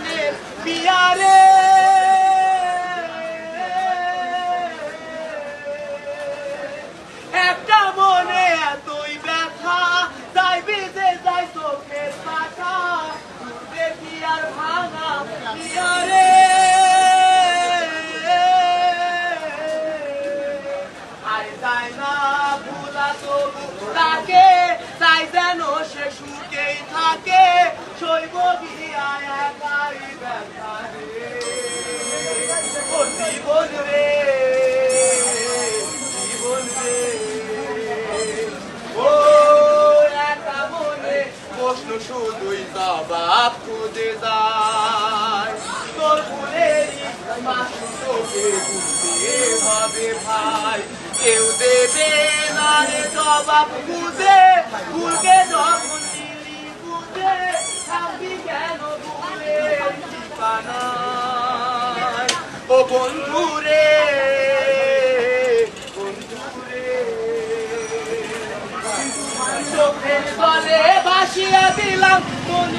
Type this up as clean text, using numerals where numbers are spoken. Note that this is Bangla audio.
প্রাণের বিয়ারে একটা মনে এতই ব্যথা তাই বেজে যায় চোখের পাতা দেখি আর ভাঙা বিয়ারে আর যায় না ভুলা তবু তাকে তাই যেন সে সুখেই থাকে শৈব গিয়া একাই ব্যথা রে ও জীবন রে জীবন রে ও একা মনে প্রশ্ন শুধুই জবাব খুঁজে যায় তোর ভুলেরই মাসুম তোকে বুঝতে হবে ভাই কেউ দেবে না রে জবাব খুঁজে ভুলকে যখন দিলি বুঝে থাকবি কেন ভুলের ঠিকানায় ও বন্ধুরে বন্ধুরে চোখের জলে ভাসিয়ে দিলাম মনে